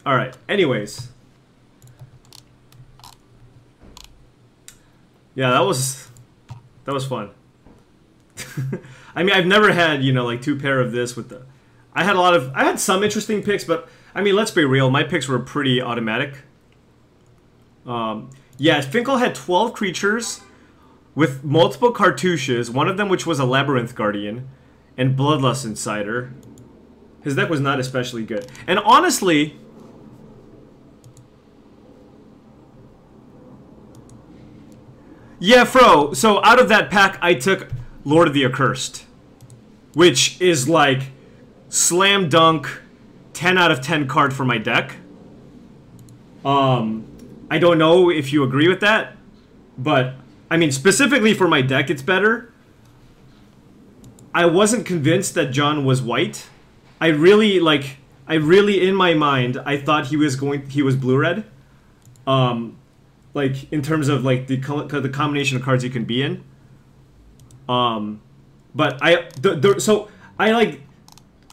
All right. Anyways. Yeah, that was fun. I mean, I've never had, you know, like 2 pair of this with the... I had some interesting picks, but I mean, let's be real. My picks were pretty automatic. Yeah, Finkel had 12 creatures with multiple cartouches, one of them which was a Labyrinth Guardian, and Bloodlust Insider. His deck was not especially good. And honestly... Yeah, Fro, so out of that pack, I took Lord of the Accursed, which is like slam dunk 10 out of 10 card for my deck. I don't know if you agree with that, but I mean, specifically for my deck, it's better. I wasn't convinced that Jon was white. I really, in my mind, I thought he was blue-red. Like, in terms of, like, the combination of cards you can be in. But I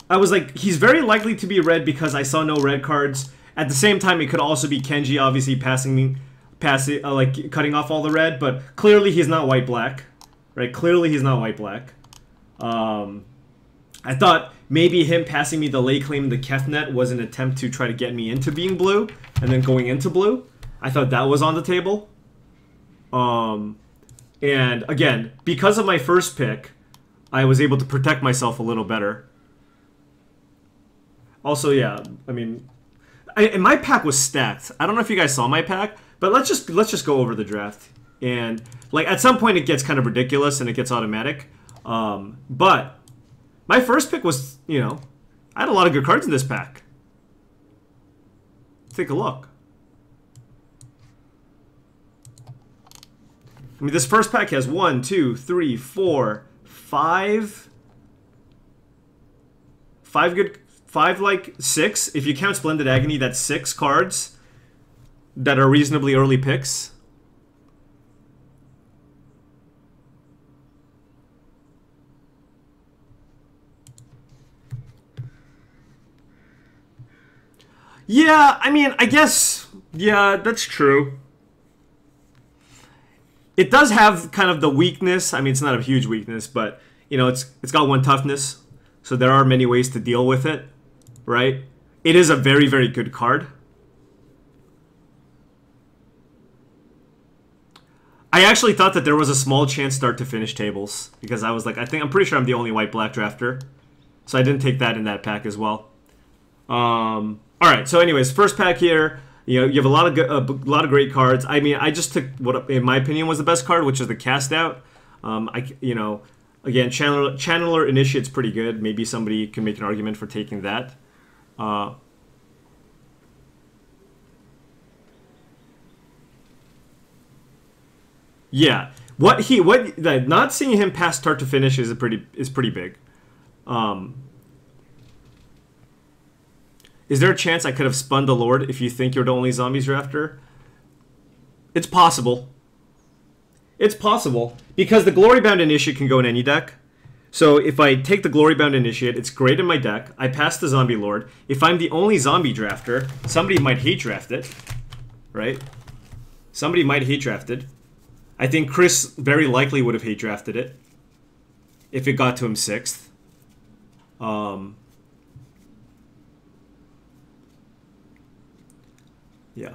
was like, he's very likely to be red because I saw no red cards. At the same time, it could also be Kenji, obviously, cutting off all the red, but clearly he's not white-black. Right? Clearly he's not white-black. I thought maybe him passing me the lay claim, the Kefnet, was an attempt to try to get me into being blue, and then going into blue. I thought that was on the table. And again, because of my first pick, I was able to protect myself a little better. Also, yeah, I mean, and my pack was stacked. I don't know if you guys saw my pack, but let's just go over the draft. And like at some point, it gets kind of ridiculous and it gets automatic. But my first pick was, you know, I had a lot of good cards in this pack. Take a look. I mean, this first pack has 1, 2, 3, 4, 5 like 6. If you count Splendid Agony, that's 6 cards that are reasonably early picks. Yeah, I mean, I guess, yeah, that's true. It does have kind of the weakness. I mean, it's not a huge weakness, but, you know, it's got 1 toughness. So there are many ways to deal with it, right? It is a very, very good card. I actually thought that there was a small chance start to finish tables, because I was like, I'm pretty sure I'm the only white-black drafter. So I didn't take that in that pack as well. Alright, so anyways, first pack here. You know, you have a lot of great cards. I mean, I just took what, in my opinion, was the best card, which is the Cast Out. You know, again, Channeler Initiate's pretty good. Maybe somebody can make an argument for taking that. Yeah, not seeing him pass start to finish is pretty big. Is there a chance I could have spun the Lord if you think you're the only zombies drafter? It's possible. It's possible. Because the Glory-Bound Initiate can go in any deck. So if I take the Glory-Bound Initiate, it's great in my deck. I pass the Zombie Lord. If I'm the only zombie drafter, somebody might hate draft it. Right? Somebody might hate draft it. I think Chris very likely would have hate drafted it. If it got to him 6th. Yeah.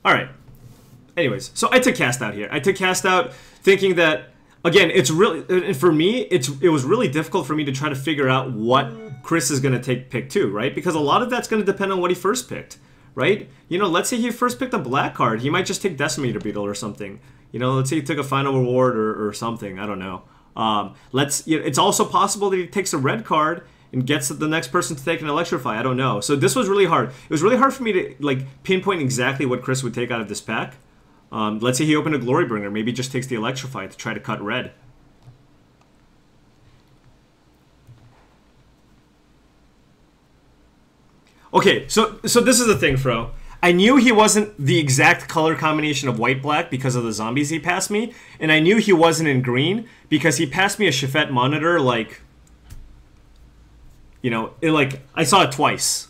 Alright. Anyways, so I took Cast Out here. I took Cast Out thinking that, again, it's really, for me, it was really difficult for me to try to figure out what Chris is going to pick 2, right? Because a lot of that's going to depend on what he first picked, right? You know, let's say he first picked a black card. He might just take Decimator Beetle or something. You know, let's say he took a Final Reward or something. I don't know. It's also possible that he takes a red card and gets the next person to take an Electrify. I don't know. So this was really hard. It was really hard for me to like pinpoint exactly what Chris would take out of this pack. Let's say he opened a Glorybringer. Maybe he just takes the Electrify to try to cut red. Okay, so this is the thing, Fro. I knew he wasn't the exact color combination of white-black because of the zombies he passed me, and I knew he wasn't in green because he passed me a Shafet Monitor like you know, I saw it twice.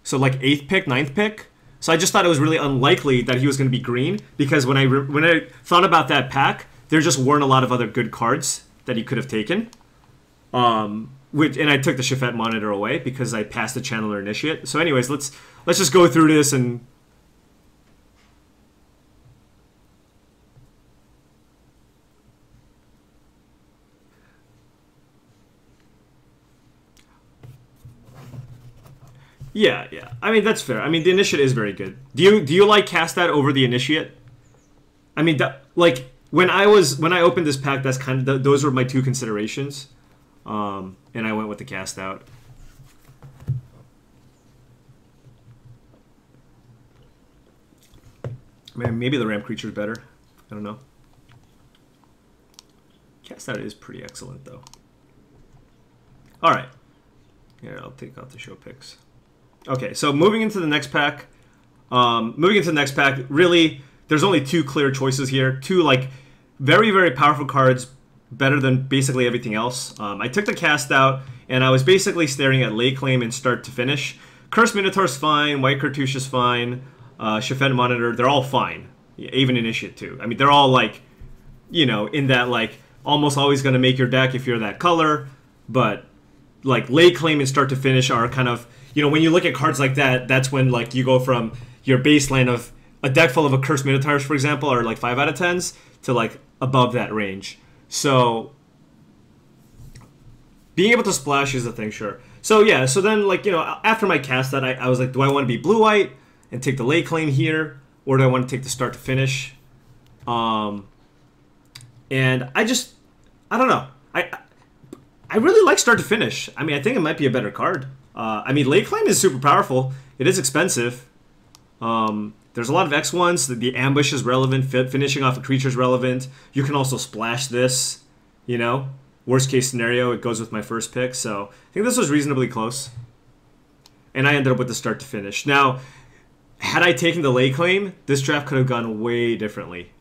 So like 8th pick, 9th pick. So I just thought it was really unlikely that he was going to be green, because when I thought about that pack, there just weren't a lot of other good cards that he could have taken. And I took the Shafet Monitor away because I passed the Channeler Initiate. So anyways, let's just go through this and... Yeah. I mean, that's fair. I mean, the Initiate is very good. Do you like cast that over the Initiate? I mean, like when I opened this pack, that's kind of those were my two considerations, and I went with the cast out. Man, maybe the ramp creature is better. I don't know. Cast out is pretty excellent though. All right. Here, I'll take out the show picks. Okay, so moving into the next pack. Really, there's only two clear choices here. Two, like, very, very powerful cards, better than basically everything else. I took the cast out, and I was basically staring at Lay Claim and start to finish. Cursed Minotaur's fine, White Cartouche is fine, Shafet Monitor, they're all fine. Even Initiate, too. I mean, they're all, like, you know, in that, like, almost always going to make your deck if you're that color, but, like, Lay Claim and start to finish are kind of... You know, when you look at cards like that, that's when, like, you go from your baseline of a deck full of a Cursed Minotaurs, for example, or, like, 5 out of 10s, to, like, above that range. So, being able to splash is a thing, sure. So, yeah, so then, like, you know, after my cast that, I was like, do I want to be blue-white and take the Lay Claim here, or do I want to take the start to finish? And I don't know. I really like start to finish. I mean, I think it might be a better card. I mean, Lay Claim is super powerful. It is expensive. There's a lot of X1s. The ambush is relevant. Finishing off a creature is relevant. You can also splash this, you know. Worst case scenario, it goes with my first pick. So I think this was reasonably close. And I ended up with the start to finish. Now, had I taken the Lay Claim, this draft could have gone way differently.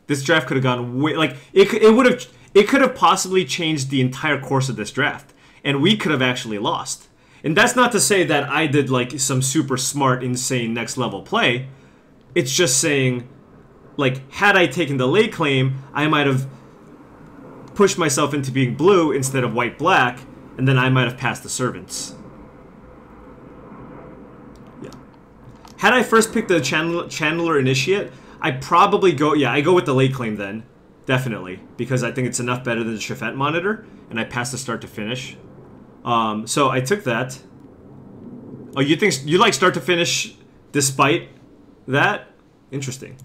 This draft could have gone way... Like, it could have possibly changed the entire course of this draft. And we could have actually lost. And that's not to say that I did, like, some super smart, insane, next-level play. It's just saying, like, had I taken the Lay Claim, I might have pushed myself into being blue instead of white-black, and then I might have passed the Servants. Yeah. Had I first picked the Channeler Initiate, I'd probably go... Yeah, I go with the Lay Claim then. Definitely. Because I think it's enough better than the Shafet Monitor, and I pass the start to finish. So I took that. Oh, you like start to finish despite that? Interesting.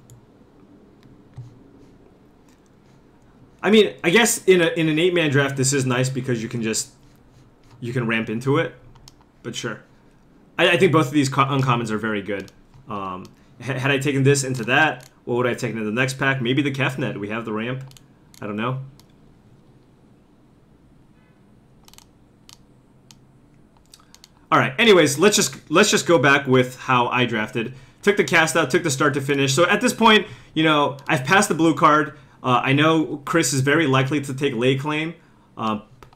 I mean, I guess in an 8-man draft this is nice because you can ramp into it. But sure. I think both of these uncommons are very good. Had I taken this into that, what would I have taken in the next pack? Maybe the Kefnet. We have the ramp. I don't know. All right. Anyways, let's just go back with how I drafted. Took the cast out, took the start to finish. So at this point, you know, I've passed the blue card. I know Chris is very likely to take Lay Claim.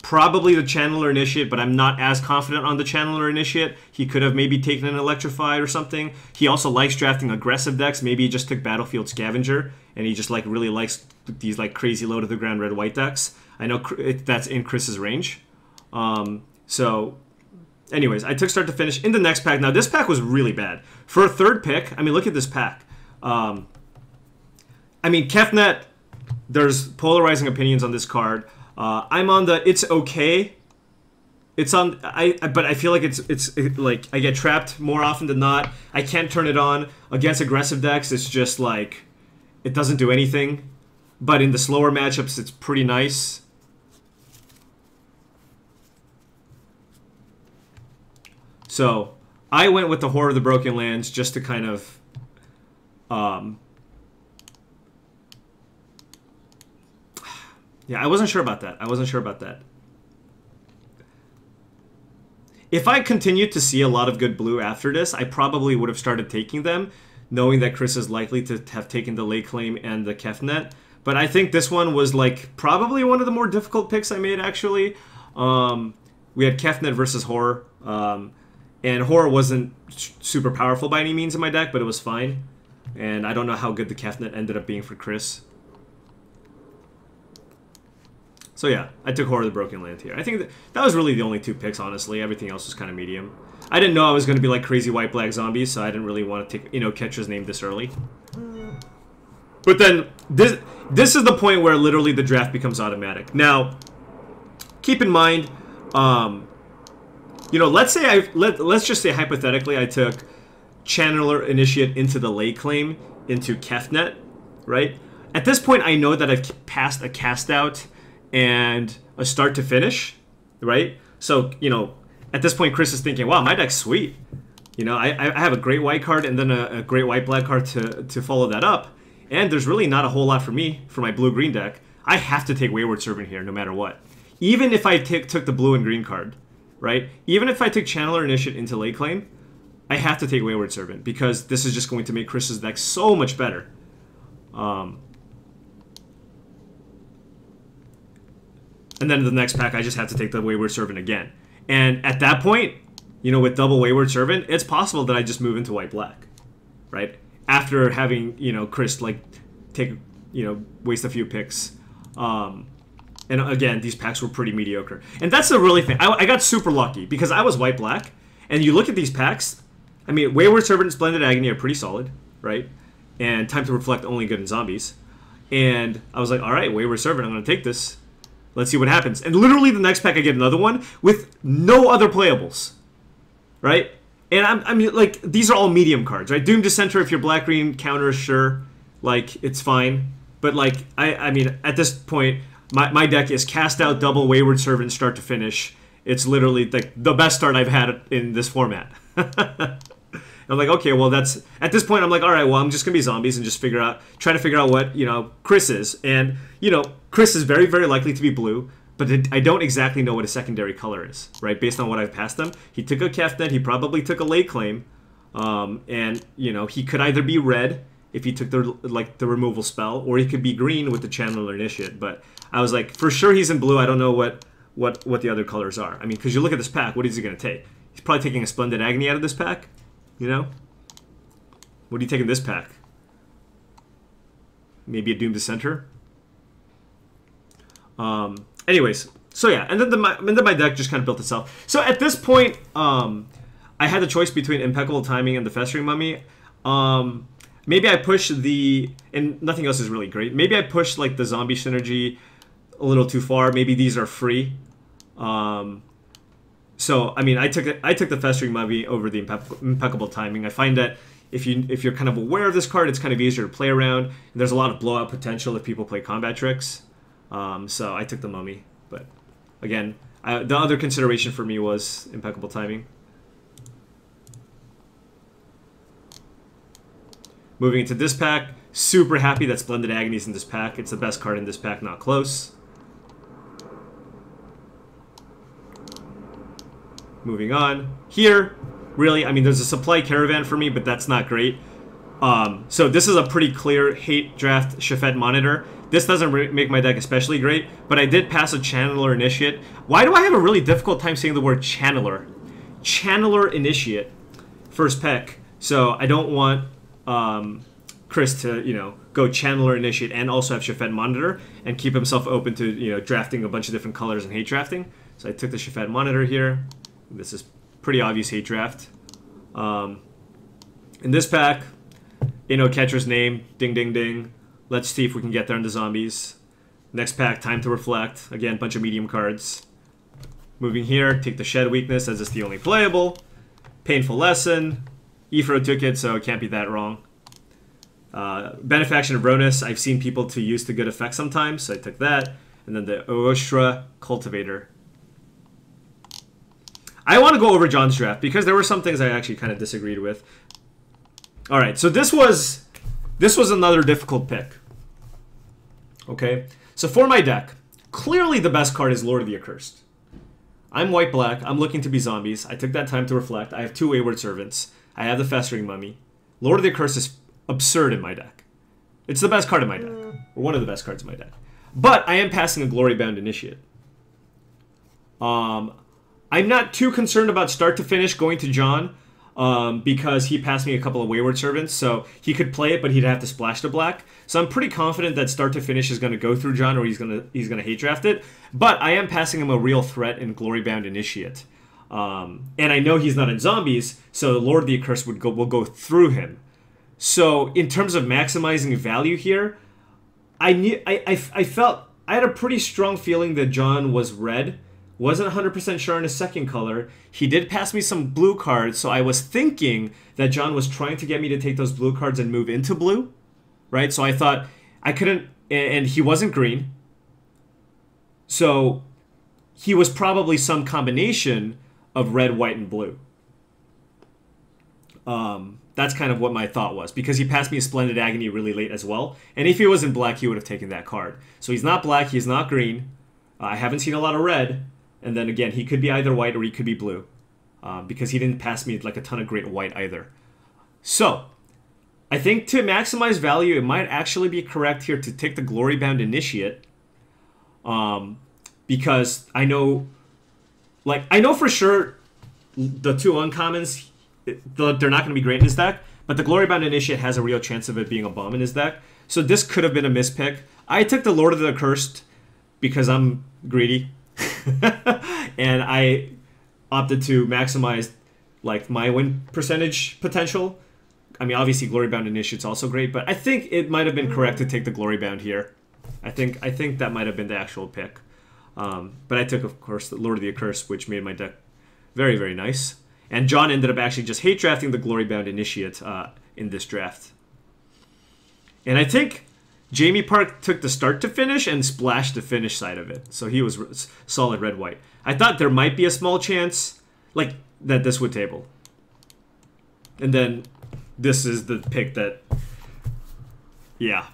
Probably the Channeler Initiate, but I'm not as confident on the Channeler Initiate. He could have maybe taken an Electrified or something. He also likes drafting aggressive decks. Maybe he just took Battlefield Scavenger, and he just like really likes these like crazy low to the ground red-white decks. I know that's in Chris's range. So, anyways, I took start to finish in the next pack. Now this pack was really bad for a third pick. I mean, look at this pack. I mean, Kefnet. There's polarizing opinions on this card. I'm on the it's okay. It's on but I feel like it's like I get trapped more often than not. I can't turn it on against aggressive decks. It's just like it doesn't do anything. But in the slower matchups, it's pretty nice. So I went with the Horror of the Broken Lands just to kind of yeah, I wasn't sure about that. If I continued to see a lot of good blue after this, I probably would have started taking them, knowing that Chris is likely to have taken the Lay Claim and the Kefnet. But I think this one was like probably one of the more difficult picks I made, actually. we had Kefnet versus Horror. And Horror wasn't super powerful by any means in my deck, but it was fine. And I don't know how good the Kefnet ended up being for Chris. So yeah, I took Horror of the Broken Land here. I think that was really the only 2 picks, honestly. Everything else was kind of medium. I didn't know I was going to be like crazy white-black zombies, so I didn't really want to take, you know, Ketra's name this early. But then, this is the point where literally the draft becomes automatic. Now, keep in mind, you know, let's just say hypothetically I took Channeler Initiate into the lay claim into Kefnet, right? At this point, I know that I've passed a cast out and a start to finish, right? So, you know, at this point, Chris is thinking, wow, my deck's sweet. You know, I have a great white card and then a great white-black card to follow that up. And there's really not a whole lot for me for my blue-green deck. I have to take Wayward Servant here no matter what. Even if I took the blue and green card, right? Even if I took Channeler Initiate into late claim, I have to take Wayward Servant because this is just going to make Chris's deck so much better. And then the next pack, I just have to take the Wayward Servant again. And at that point, you know, with double Wayward Servant, it's possible that I just move into white-black, right? After having, you know, Chris, like, take, you know, waste a few picks. And again, these packs were pretty mediocre. And that's the really thing. I got super lucky because I was white-black. And you look at these packs, I mean, Wayward Servant and Splendid Agony are pretty solid, right? And Time to Reflect only good in zombies. And I was like, all right, Wayward Servant, I'm going to take this. Let's see what happens. And literally the next pack I get another one with no other playables, right? And I mean, like, these are all medium cards, right? Doom Dissenter, if you're black-green counters, sure. Like, it's fine. But, like, I mean, at this point, my deck is cast out, double Wayward Servant, start to finish. It's literally, like, the best start I've had in this format. I'm like, okay, well, that's... At this point, I'm like, all right, well, I'm just going to be zombies and just try to figure out what, you know, Chris is. And, you know, Chris is very, very likely to be blue, but I don't exactly know what his secondary color is, right? Based on what I've passed him. He took a Kefnet, he probably took a late claim, and, you know, he could either be red if he took the removal spell, or he could be green with the Channeler Initiate. But I was like, for sure he's in blue, I don't know what the other colors are. I mean, because you look at this pack, what is he going to take? He's probably taking a Splendid Agony out of this pack, you know? What are you taking this pack? Maybe a Doom Dissenter? Anyways, so yeah, and then my deck just kind of built itself. So at this point, I had the choice between Impeccable Timing and the Festering Mummy. Maybe I push and nothing else is really great. Maybe I push like the Zombie Synergy a little too far. Maybe these are free. So I mean, I took the Festering Mummy over the Impeccable Timing. I find that if you're kind of aware of this card, it's kind of easier to play around. And there's a lot of blowout potential if people play combat tricks. So I took the Mummy, but again, the other consideration for me was Impeccable Timing. Moving into this pack, super happy that Splendid Agony's in this pack. It's the best card in this pack, not close. Moving on. Here, really, I mean, there's a Supply Caravan for me, but that's not great. So this is a pretty clear hate draft Shafet Monitor. This doesn't make my deck especially great, but I did pass a Channeler Initiate. Why do I have a really difficult time saying the word Channeler? Channeler Initiate. First pick. So I don't want Chris to, you know, go Channeler Initiate and also have Shafet Monitor and keep himself open to, you know, drafting a bunch of different colors and hate drafting. So I took the Shafet Monitor here. This is pretty obvious hate draft. In this pack, you know, Ketra's name, ding, ding, ding. Let's see if we can get there in the zombies. Next pack, Time to Reflect. Again, bunch of medium cards. Moving here, take the Shed Weakness as it's the only playable. Painful Lesson. Ephro took it, so it can't be that wrong. Benefaction of Ronus, I've seen people to use to good effect sometimes, so I took that. And then the Ooshra Cultivator. I want to go over Jon's draft because there were some things I actually kind of disagreed with. All right, so this was another difficult pick. Okay, so for my deck, clearly the best card is Lord of the Accursed. I'm white-black. I'm looking to be zombies. I took that Time to Reflect. I have 2 Wayward Servants. I have the Festering Mummy. Lord of the Accursed is absurd in my deck. It's the best card in my deck, or one of the best cards in my deck. But I am passing a Glory Bound Initiate. I'm not too concerned about start to finish going to Jon, because he passed me a couple of Wayward Servants, so he could play it, but he'd have to splash to black. So I'm pretty confident that start to finish is going to go through Jon, or he's gonna hate draft it. But I am passing him a real threat in Glorybound Initiate, and I know he's not in zombies, so Lord of the Accursed will go through him. So in terms of maximizing value here, I felt I had a pretty strong feeling that Jon was red. Wasn't 100% sure on his second color. He did pass me some blue cards, so I was thinking that Jon was trying to get me to take those blue cards and move into blue, right? So I thought I couldn't, and he wasn't green. So he was probably some combination of red, white, and blue. That's kind of what my thought was, because he passed me a Splendid Agony really late as well. And if he was in black, he would have taken that card. So he's not black, he's not green. I haven't seen a lot of red. And then again, he could be either white or he could be blue, because he didn't pass me like a ton of great white either. So I think to maximize value, it might actually be correct here to take the Glorybound Initiate, because I know for sure the two uncommons, they're not going to be great in his deck, but the Glorybound Initiate has a real chance of it being a bomb in his deck. So this could have been a mispick. I took the Lord of the Accursed because I'm greedy. And I opted to maximize like my win percentage potential. I mean, obviously Glorybound Initiate's also great, but I think it might have been correct to take the Glorybound here. I think that might have been the actual pick. But I took, of course, the Lord of the Accursed, which made my deck very, very nice. And Jon ended up actually just hate drafting the Glorybound Initiate in this draft. And I think Jamie Parke took the start to finish and splashed the finish side of it. So he was solid red-white. I thought there might be a small chance like that this would table. And then this is the pick that, yeah.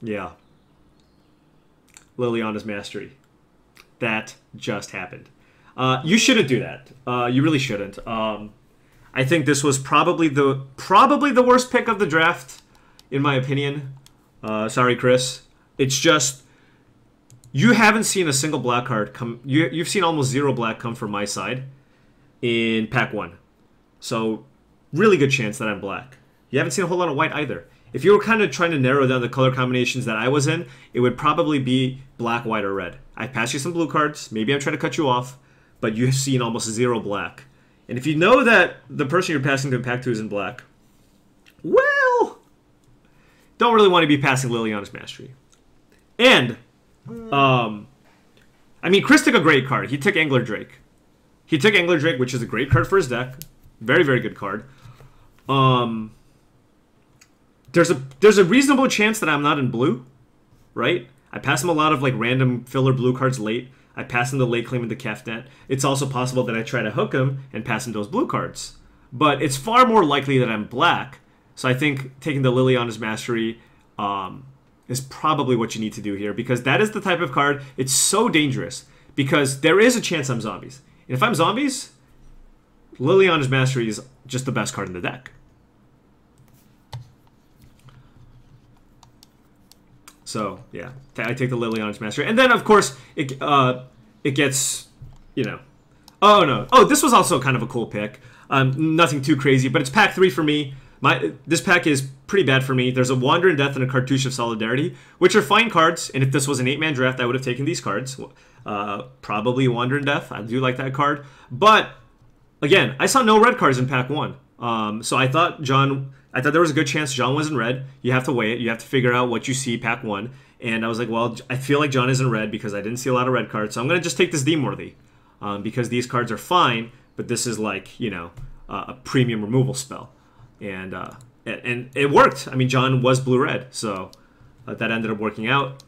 Yeah. Liliana's Mastery. That just happened. You shouldn't do that. You really shouldn't. I think this was probably the worst pick of the draft, in my opinion. Sorry, Chris. It's just you haven't seen a single black card come. You've seen almost zero black come from my side in pack 1. So really good chance that I'm black. You haven't seen a whole lot of white either. If you were kind of trying to narrow down the color combinations that I was in, it would probably be black, white, or red. I passed you some blue cards. Maybe I'm trying to cut you off, but you've seen almost zero black. And if you know that the person you're passing to in pack 2 is in black, well, don't really want to be passing Liliana's Mastery. And, I mean, Chris took a great card. He took Angler Drake. He took Angler Drake, which is a great card for his deck. Very, very good card. There's a reasonable chance that I'm not in blue, right? I pass him a lot of like random filler blue cards late. I pass him the late claim into Kefnet. It's also possible that I try to hook him and pass him those blue cards. But it's far more likely that I'm black. So I think taking the Liliana's Mastery is probably what you need to do here, because that is the type of card, it's so dangerous, because there is a chance I'm zombies. And if I'm zombies, Liliana's Mastery is just the best card in the deck. So, yeah, I take the Liliana's Mastery. And then, of course, it gets, you know... Oh, no. Oh, this was also kind of a cool pick. Nothing too crazy, but it's pack 3 for me. This pack is pretty bad for me. There's a Wander in Death and a Cartouche of Solidarity, which are fine cards. And if this was an 8-man draft, I would have taken these cards. Probably Wander in Death. I do like that card. But, again, I saw no red cards in pack 1. So I thought there was a good chance Jon was in red. You have to weigh it. You have to figure out what you see pack 1. And I was like, well, I feel like Jon is in red because I didn't see a lot of red cards. So I'm going to just take this Deemworthy. Because these cards are fine, but this is like, you know, a premium removal spell. And it worked. I mean, Jon was blue-red, so that ended up working out.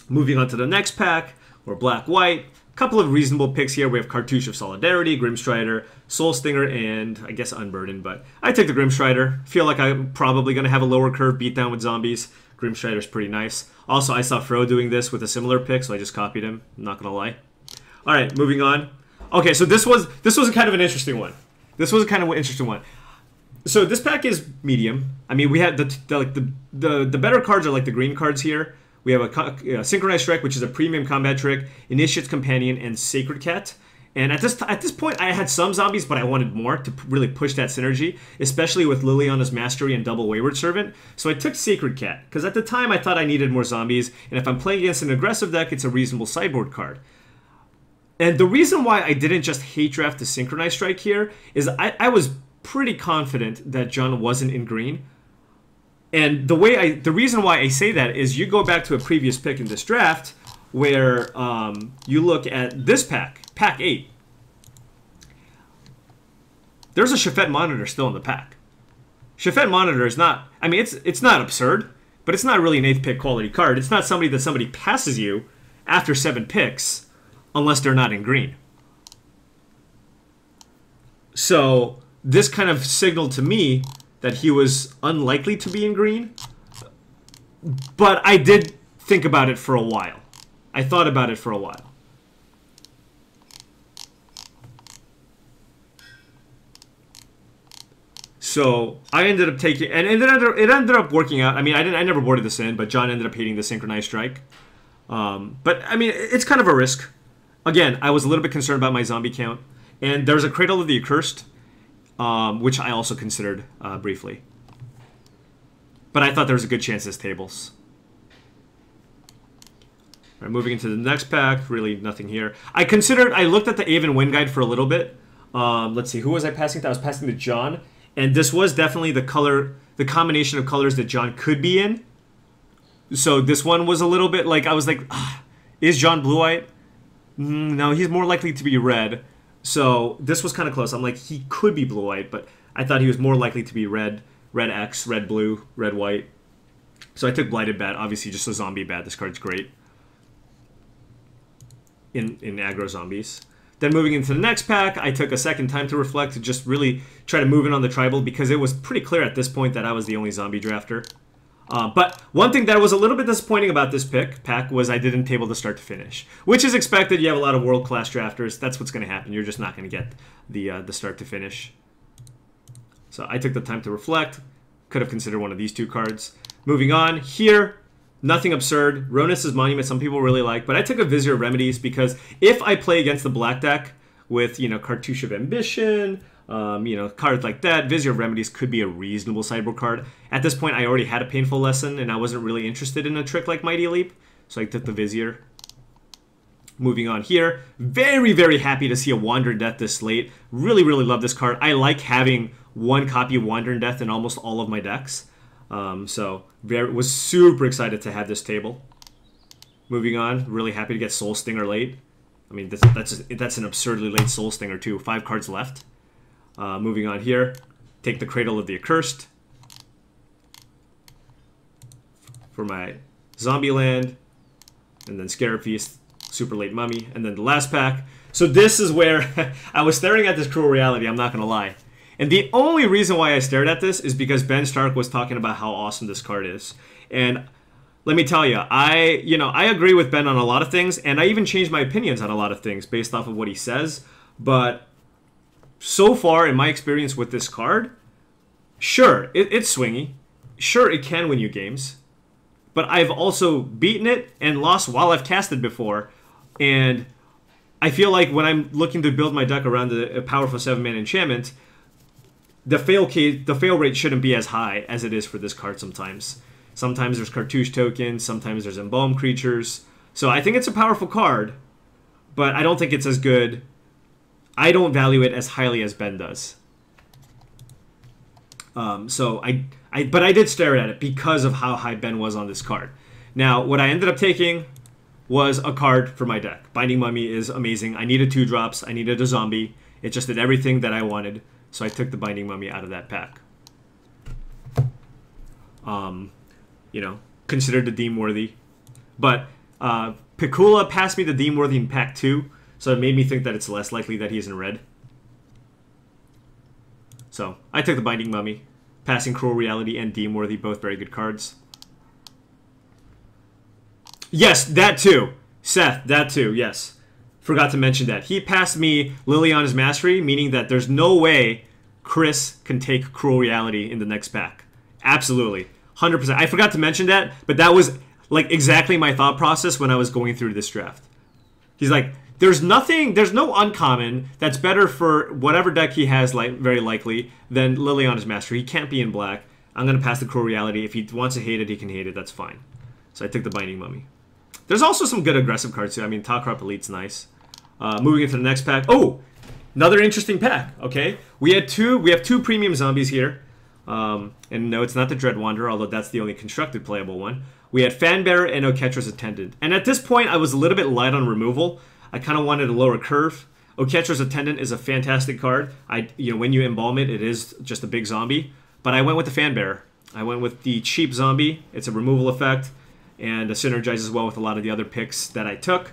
Moving on to the next pack, we're black-white. A couple of reasonable picks here. We have Cartouche of Solidarity, Grimstrider, Soul Stinger, and I guess Unburdened. But I take the Grimstrider. Feel like I'm probably going to have a lower curve beatdown with zombies. Grimstrider's pretty nice. Also, I saw Fro doing this with a similar pick, so I just copied him. I'm not going to lie. All right, moving on. Okay, so this was kind of an interesting one. This was a kind of an interesting one. So this pack is medium. I mean, we had the better cards are like the green cards here, We have a Synchronized Strike, which is a premium combat trick, Initiate's Companion, and Sacred Cat. And at this point, I had some zombies, but I wanted more to really push that synergy, especially with Liliana's Mastery and Double Wayward Servant. So I took Sacred Cat, because at the time I thought I needed more zombies, and if I'm playing against an aggressive deck, it's a reasonable sideboard card. And the reason why I didn't just hate draft the Synchronized Strike here is I was pretty confident that Jon wasn't in green. And the reason why I say that is you go back to a previous pick in this draft where you look at this pack, pack 8. There's a Shafet Monitor still in the pack. Shafet Monitor is not, I mean, it's not absurd, but it's not really an 8th pick quality card. It's not somebody that somebody passes you after 7 picks unless they're not in green. So this kind of signaled to me that he was unlikely to be in green, but I did think about it for a while. I thought about it for a while. So I ended up taking, and it ended up working out. I mean, I never boarded this in, but Jon ended up hating the Synchronized Strike. But I mean, it's kind of a risk. Again, I was a little bit concerned about my zombie count, and there's a Cradle of the Accursed, which I also considered briefly. But I thought there was a good chance this tables. All right, moving into the next pack, really nothing here. I looked at the Aven Win Guide for a little bit. Let's see, who was I passing to? I was passing to Jon, and this was definitely the combination of colors that Jon could be in. So this one was a little bit like, I was like, is Jon blue-white? No, he's more likely to be red. So this was kind of close. I'm like, he could be blue-white, but I thought he was more likely to be red X, red blue, red white. So I took Blighted Bat, obviously just a zombie bat. This card's great in aggro zombies. Then moving into the next pack, I took a second Time to Reflect to just really try to move in on the tribal, because it was pretty clear at this point that I was the only zombie drafter. But one thing that was a little bit disappointing about this pack was I didn't table the start to finish, which is expected. You have a lot of world-class drafters. That's what's going to happen. You're just not going to get the start to finish. So I took the Time to Reflect. Could have considered one of these two cards. Moving on here, nothing absurd. Ronus' Monument, some people really like, but I took a Vizier of Remedies because if I play against the black deck with, Cartouche of Ambition, cards like that, Vizier of Remedies could be a reasonable sideboard card. At this point, I already had a Painful Lesson, and I wasn't really interested in a trick like Mighty Leap, so I took the Vizier. Moving on here, very, very happy to see a Wandering Death this late. Really, really love this card. I like having one copy of Wandering Death in almost all of my decks. Was super excited to have this table. Moving on, really happy to get Soul Stinger late. I mean, that's an absurdly late Soul Stinger too. 5 cards left. Moving on here, take the Cradle of the Accursed for my Zombieland, and then Scarab Feast, super late Mummy, and then the last pack. So this is where I was staring at this Cruel Reality, I'm not going to lie. And the only reason why I stared at this is because Ben Stark was talking about how awesome this card is. And let me tell you, I agree with Ben on a lot of things, and I even changed my opinions on a lot of things based off of what he says. But so far, in my experience with this card, sure, it's swingy. Sure, it can win you games. But I've also beaten it and lost while I've casted before. And I feel like when I'm looking to build my deck around a powerful 7-man enchantment, the fail rate shouldn't be as high as it is for this card sometimes. Sometimes there's Cartouche tokens, sometimes there's Embalm creatures. So I think it's a powerful card, but I don't think it's as good. I don't value it as highly as Ben does. But I did stare at it because of how high Ben was on this card. Now, what I ended up taking was a card for my deck. Binding Mummy is amazing. I needed 2 drops. I needed a zombie. It just did everything that I wanted. So I took the Binding Mummy out of that pack. Considered the Deem Worthy. But Pikula passed me the Deem Worthy in pack 2. So it made me think that it's less likely that he's in red. So I took the Binding Mummy. Passing Cruel Reality and Deem Worthy, both very good cards. Yes, that too. Seth, that too, yes. Forgot to mention that. He passed me Liliana's Mastery, meaning that there's no way Chris can take Cruel Reality in the next pack. Absolutely. 100%. I forgot to mention that, but that was Like, exactly my thought process when I was going through this draft. He's like, there's no uncommon that's better for whatever deck he has, like very likely, than Liliana's Master. He can't be in black. I'm going to pass the Cruel Reality. If he wants to hate it, he can hate it. That's fine. So I took the Binding Mummy. There's also some good aggressive cards, too. I mean, Talkrop Elite's nice. Moving into the next pack. Oh! Another interesting pack, okay? We have two premium zombies here. And no, it's not the Dread Wanderer, although that's the only constructed playable one. We had Fanbearer and Oketra's Attendant. And at this point, I was a little bit light on removal. I kind of wanted a lower curve. Oketra's Attendant is a fantastic card. When you embalm it, it is just a big zombie. But I went with the Fanbearer. I went with the cheap zombie. It's a removal effect, and it synergizes well with a lot of the other picks that I took.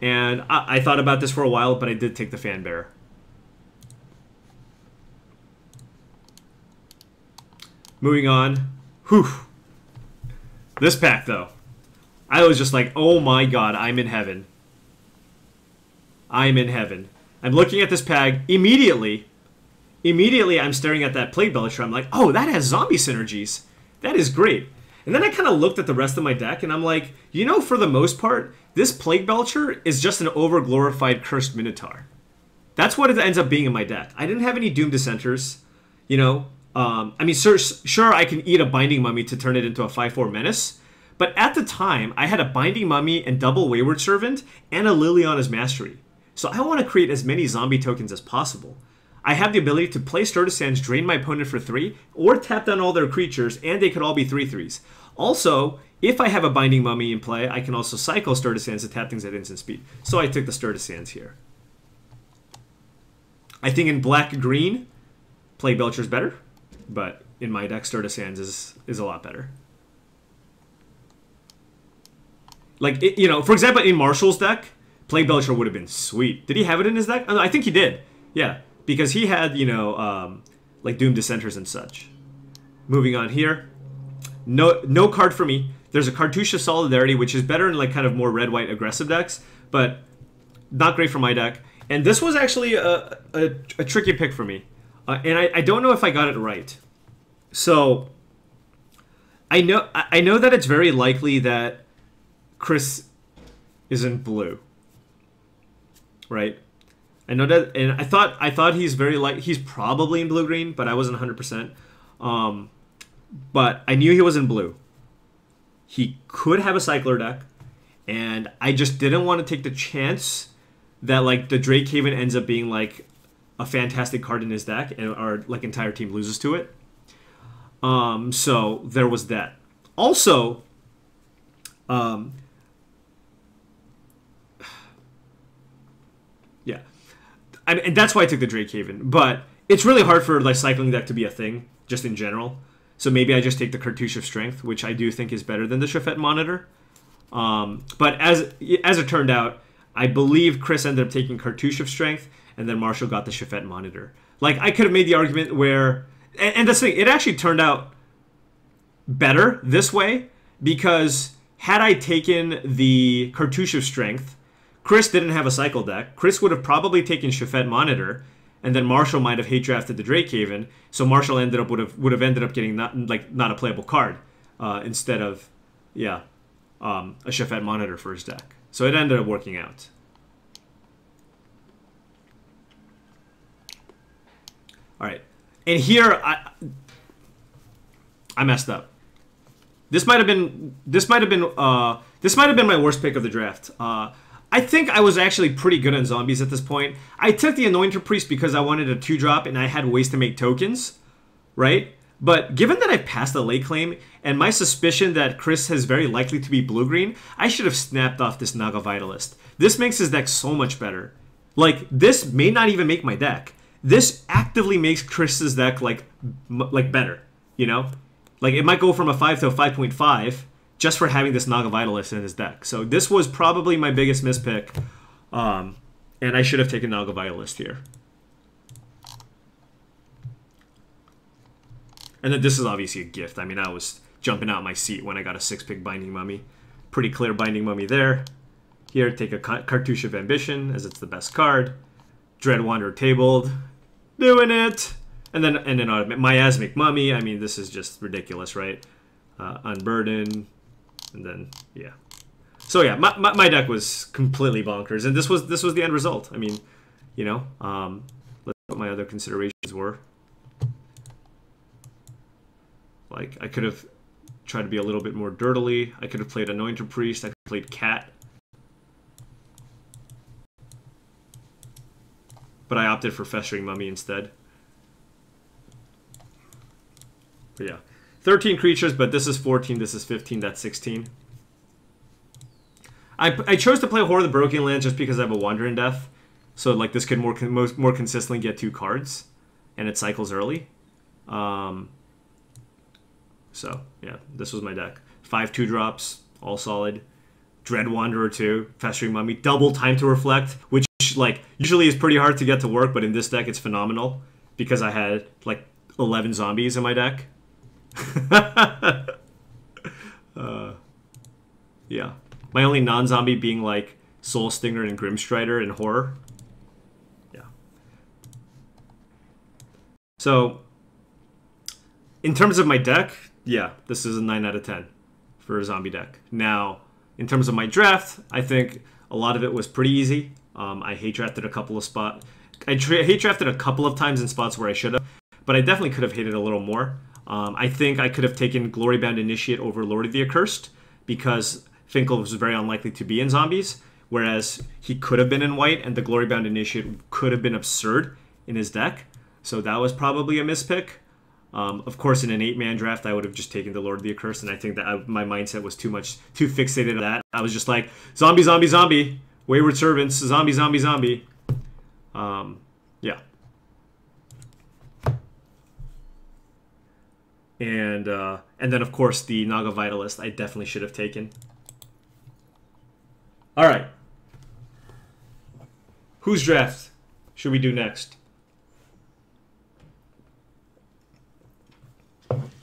And I thought about this for a while, but I did take the Fanbearer. Moving on. Whew. This pack, though. I was just like, oh my god, I'm in heaven. I'm in heaven. I'm looking at this pack. Immediately, I'm staring at that Plague Belcher. I'm like, oh, that has zombie synergies. That is great. And then I kind of looked at the rest of my deck, and I'm like, for the most part, this Plague Belcher is just an over-glorified Cursed Minotaur. That's what it ends up being in my deck. I didn't have any Doom Dissenters, I mean, sure, I can eat a Binding Mummy to turn it into a 5/4 Menace, but at the time, I had a Binding Mummy and double Wayward Servant and a Liliana's Mastery. So I want to create as many zombie tokens as possible. I have the ability to play Stir to Sands, drain my opponent for 3, or tap down all their creatures, and they could all be 3/3s. Also, if I have a Binding Mummy in play, I can also cycle Stir to Sands to tap things at instant speed. So I took the Stir to Sands here. I think in black-green, Plague Belcher's better. But in my deck, Stir to Sands is a lot better. Like, for example, in Marshall's deck, Plague Belcher would have been sweet. Did he have it in his deck? Oh, no, I think he did. Yeah, because he had, like Doom Dissenters and such. Moving on here. No card for me. There's a Cartouche of Solidarity, which is better in, like, kind of more red-white aggressive decks, but not great for my deck. And this was actually a tricky pick for me. And I don't know if I got it right. So I know that it's very likely that Chris is in blue, right? I know that, and I thought he's probably in blue-green, but I wasn't 100%. But I knew he was in blue. He could have a Cycler deck, and I just didn't want to take the chance that, like, the Drake Haven ends up being like a fantastic card in his deck, and our, like, entire team loses to it. So there was that. Also, yeah, and that's why I took the Drake Haven. But it's really hard for, like, cycling deck to be a thing, just in general. So maybe I just take the Cartouche of Strength, which I do think is better than the Shafet Monitor. But as it turned out, I believe Chris ended up taking Cartouche of Strength, and then Marshall got the Shafet Monitor. Like, I could have made the argument where... And that's the thing, it actually turned out better this way, because had I taken the Cartouche of Strength, Chris didn't have a cycle deck. Chris would have probably taken Shafet Monitor, and then Marshall might have hate drafted the Drake Haven, so Marshall would have ended up getting not a playable card instead of a Shafet Monitor for his deck. So it ended up working out. All right, and here I messed up. This might have been my worst pick of the draft. I think I was actually pretty good on zombies at this point. I took the Anointer Priest because I wanted a 2-drop and I had ways to make tokens, right? But given that I passed the late claim and my suspicion that Chris is very likely to be blue-green, I should have snapped off this Naga Vitalist. This makes his deck so much better. Like, this may not even make my deck. This actively makes Chris's deck like better, you know? Like, it might go from a 5 to a 5.5 just for having this Naga Vitalist in his deck. So this was probably my biggest mispick, and I should have taken Naga Vitalist here. And then this is obviously a gift. I mean, I was jumping out my seat when I got a 6-pick Binding Mummy. Pretty clear Binding Mummy there. Here, take a Cartouche of Ambition, as it's the best card. Dread Wanderer tabled. Doing it! And then Miasmic Mummy. I mean, this is just ridiculous, right? Unburden. And then, yeah. So yeah, my deck was completely bonkers, and this was the end result. I mean, you know, let's see what my other considerations were. Like, I could have tried to be a little bit more dirtily. I could have played Anointed Priest. I could have played Cat. But I opted for Festering Mummy instead. But yeah. 13 creatures, but this is 14, this is 15, that's 16. I chose to play Horror of the Broken Lands just because I have a Wandering Death. So like this could more consistently get 2 cards. And it cycles early. So, yeah, this was my deck. 5 2-drops, all solid. Dread Wanderer 2, Festering Mummy, double Time to Reflect, which, like, usually is pretty hard to get to work, but in this deck it's phenomenal because I had, like, 11 zombies in my deck. Yeah. My only non-zombie being, like, Soul Stinger and Grimstrider and Horror. Yeah. So, in terms of my deck, yeah, this is a 9 out of 10 for a zombie deck. Now, in terms of my draft, I think a lot of it was pretty easy. I hate drafted a couple of spots. I hate drafted a couple of times in spots where I should have, but I definitely could have hated a little more. I think I could have taken Glorybound Initiate over Lord of the Accursed because Finkel was very unlikely to be in zombies, whereas he could have been in white, and the Glorybound Initiate could have been absurd in his deck. So that was probably a mispick. Of course, in an 8-man draft, I would have just taken the Lord of the Accursed, and I think that my mindset was too fixated on that. I was just like, zombie, zombie, zombie, Wayward Servants, zombie, zombie, zombie. Yeah. And then, of course, the Naga Vitalist I definitely should have taken. All right. Whose draft should we do next?